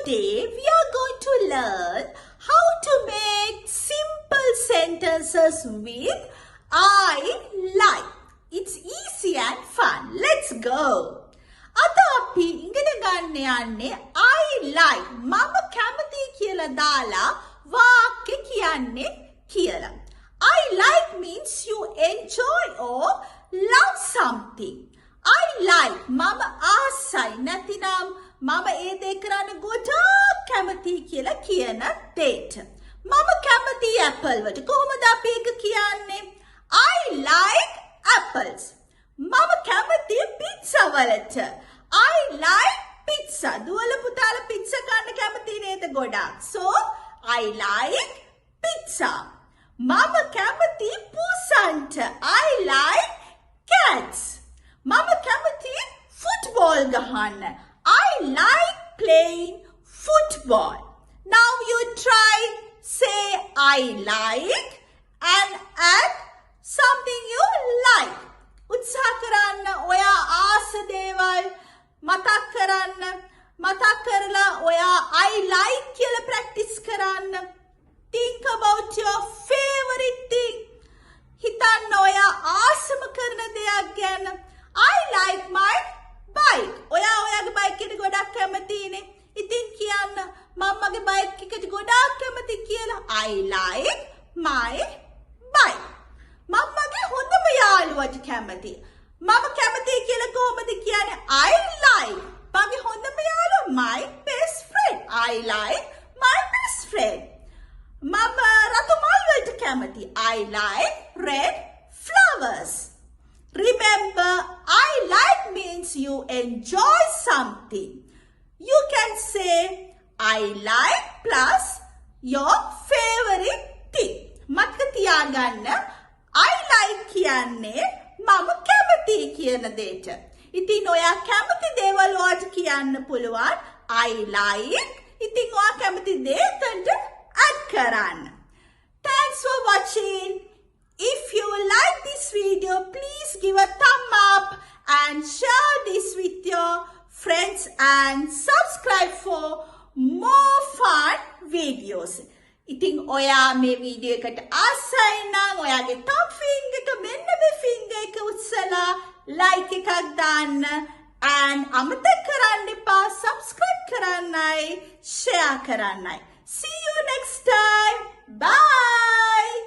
Today we are going to learn how to make simple sentences with I like. It's easy and fun. Let's go. අද අපි ඉගෙන ගන්න යන්නේ I like මම කැමති කියලා දාලා වාක්‍ය කියන්නේ කියලා. I like means you enjoy or love something. I like මම ආසයි නැතිනම් මම ඒ දේ කරන්න ගොඩාක් කැමති කියලා කියන දෙයට. මම කැමති ඇපල් වලට. කොහොමද අපි ඒක කියන්නේ? I like apples. මම කැමති පිට්සා වලට. I like pizza. දුවල පුතාලා පිට්සා කන්න කැමති නේද ගොඩාක්? So I like pizza. මම කැමති පුසන්ට. I like cats. මම කැමති football ගහන්න. I like playing football. Now you try say I like and add something you like. උත්සාහ කරන්න ඔයා ආස දේවල් මතක් කරන්න. මතක් කරලා ඔයා I like කියලා practice කරන්න. Think about your favorite thing. හිතන්න ඔයා ආසම කරන දෙයක් ගැන. I like my bike. ඔයා ඔයාගේ බයික් එකට ගොඩක් කැමතිනේ. ඉතින් කියන්න මම මගේ බයික් එකට ගොඩක් කැමති කියලා. I like my bike. මම මගේ හොඳම යාළුවට කැමති. මම කැමති කියලා කොහොමද කියන්නේ? I like මගේ හොඳම යාළුවා my best friend. I like my best friend. මම රතු මල් වලට කැමති. I like red flowers. Remember, I like means you enjoy something. You can say I like plus your favorite thing. මතක තියාගන්න I like කියන්නේ මම කැමති කියන දෙයට. ඉතින් ඔයා කැමති දේවල් වලට කියන්න පුළුවන් I like. ඉතින් ඔයා කැමති දේ එතනට add කරන්න. Thanks for watching. If you like this video, please give a thumb up and share this with your friends and subscribe for more fun videos. ඉතින් ඔයා මේ වීඩියෝ එකට ආසයි නම් ඔයාගේ top finger එක මෙන්න මේ finger එක උස්සලා like එකක් දාන්න and අමතක කරන්න එපා subscribe කරන්නයි share කරන්නයි. See you next time. Bye.